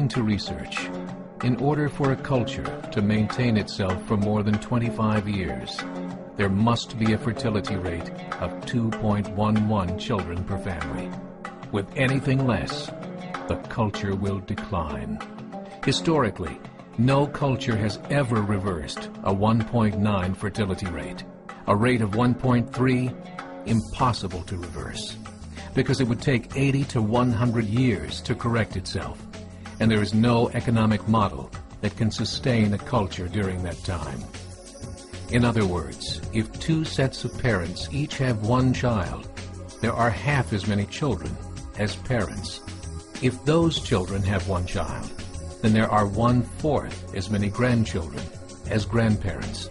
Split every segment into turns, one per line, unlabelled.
According to research, in order for a culture to maintain itself for more than 25 years, there must be a fertility rate of 2.11 children per family. With anything less, the culture will decline. Historically, no culture has ever reversed a 1.9 fertility rate. A rate of 1.3, impossible to reverse, because it would take 80 to 100 years to correct itself, and there is no economic model that can sustain a culture during that time. In other words, if two sets of parents each have one child, there are half as many children as parents. If those children have one child, then there are 1/4 as many grandchildren as grandparents.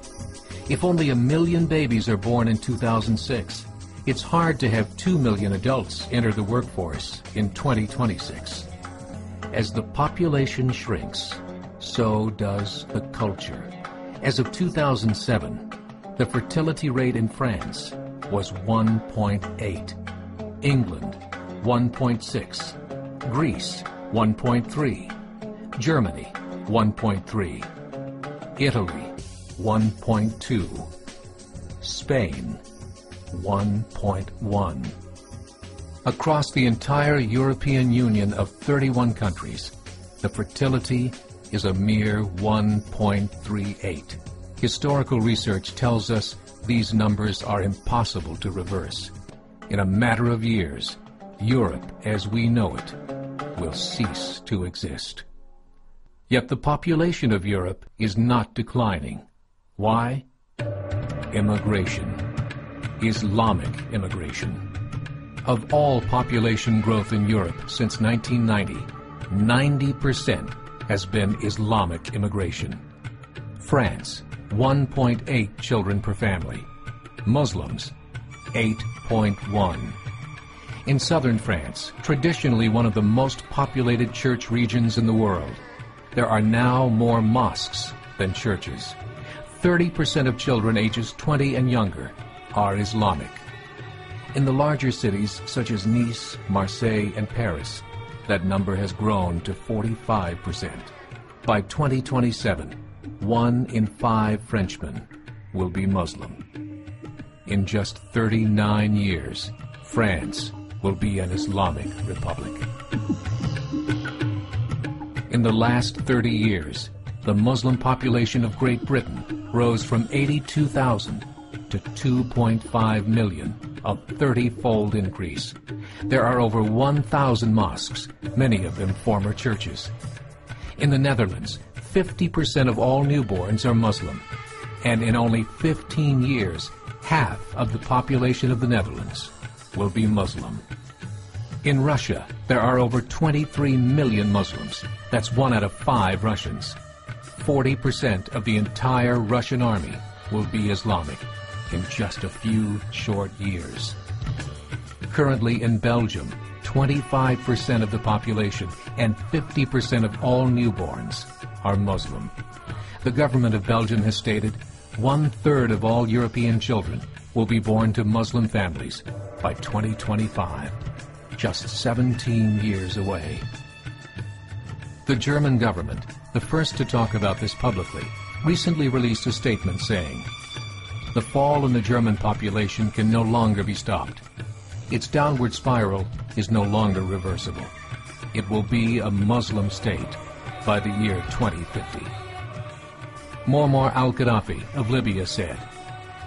If only 1 million babies are born in 2006, it's hard to have 2 million adults enter the workforce in 2026. As the population shrinks, so does the culture. As of 2007, the fertility rate in France was 1.8, England 1.6, Greece 1.3, Germany 1.3, Italy 1.2, Spain 1.1. Across the entire European Union of 31 countries, the fertility is a mere 1.38. Historical research tells us these numbers are impossible to reverse. In a matter of years, Europe as we know it will cease to exist. Yet the population of Europe is not declining. Why? Immigration. Islamic immigration. Of all population growth in Europe since 1990, 90% has been Islamic immigration. France, 1.8 children per family. Muslims, 8.1. In southern France, traditionally one of the most populated church regions in the world, there are now more mosques than churches. 30% of children ages 20 and younger are Islamic. In the larger cities such as Nice, Marseille, and Paris, that number has grown to 45%. By 2027, 1 in 5 Frenchmen will be Muslim. In just 39 years, France will be an Islamic republic. In the last 30 years, the Muslim population of Great Britain rose from 82,000 to 2.5 million, a 30-fold increase. There are over 1,000 mosques, many of them former churches. In the Netherlands, 50% of all newborns are Muslim, and in only 15 years, half of the population of the Netherlands will be Muslim. In Russia, there are over 23 million Muslims. That's 1 out of 5 Russians. 40% of the entire Russian army will be Islamic in just a few short years. Currently in Belgium, 25% of the population and 50% of all newborns are Muslim. The government of Belgium has stated 1/3 of all European children will be born to Muslim families by 2025, just 17 years away. The German government, the first to talk about this publicly, recently released a statement saying, "The fall in the German population can no longer be stopped. Its downward spiral is no longer reversible. It will be a Muslim state by the year 2050. Muammar al-Gaddafi of Libya said,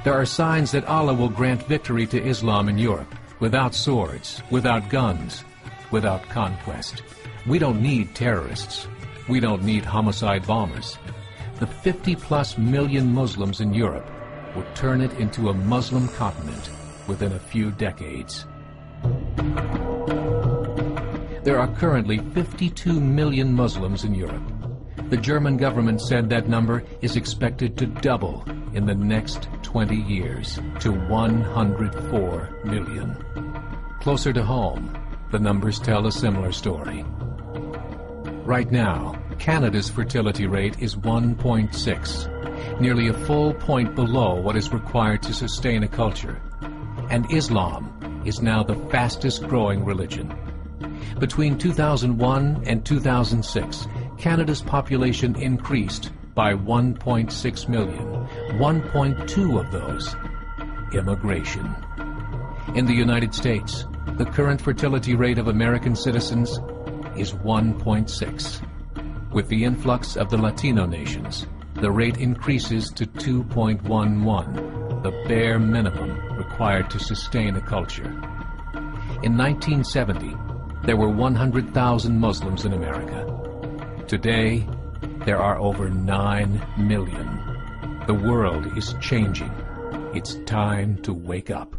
"There are signs that Allah will grant victory to Islam in Europe, without swords, without guns, without conquest. We don't need terrorists. We don't need homicide bombers. The 50+ million Muslims in Europe would turn it into a Muslim continent within a few decades." There are currently 52 million Muslims in Europe. The German government said that number is expected to double in the next 20 years to 104 million. Closer to home, the numbers tell a similar story. Right now, Canada's fertility rate is 1.6, nearly a full point below what is required to sustain a culture. And Islam is now the fastest growing religion. Between 2001 and 2006, Canada's population increased by 1.6 million, 1.2 of those immigration. In the United States, the current fertility rate of American citizens is 1.6. With the influx of the Latino nations, the rate increases to 2.11, the bare minimum required to sustain a culture. In 1970, there were 100,000 Muslims in America. Today, there are over 9 million. The world is changing. It's time to wake up.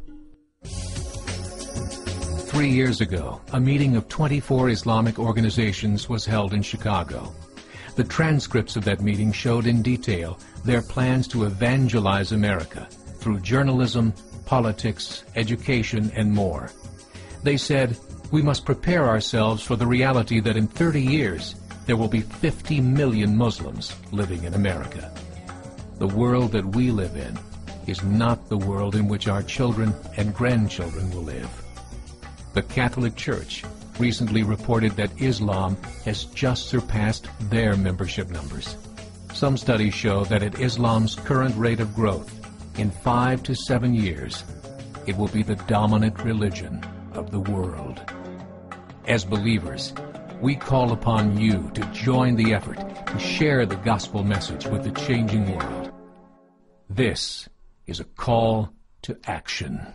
3 years ago, a meeting of 24 Islamic organizations was held in Chicago. The transcripts of that meeting showed in detail their plans to evangelize America through journalism, politics, education, and more. They said, we must prepare ourselves for the reality that in 30 years, there will be 50 million Muslims living in America. The world that we live in is not the world in which our children and grandchildren will live. The Catholic Church recently reported that Islam has just surpassed their membership numbers. Some studies show that at Islam's current rate of growth, in 5 to 7 years, it will be the dominant religion of the world. As believers, we call upon you to join the effort to share the gospel message with the changing world. This is a call to action.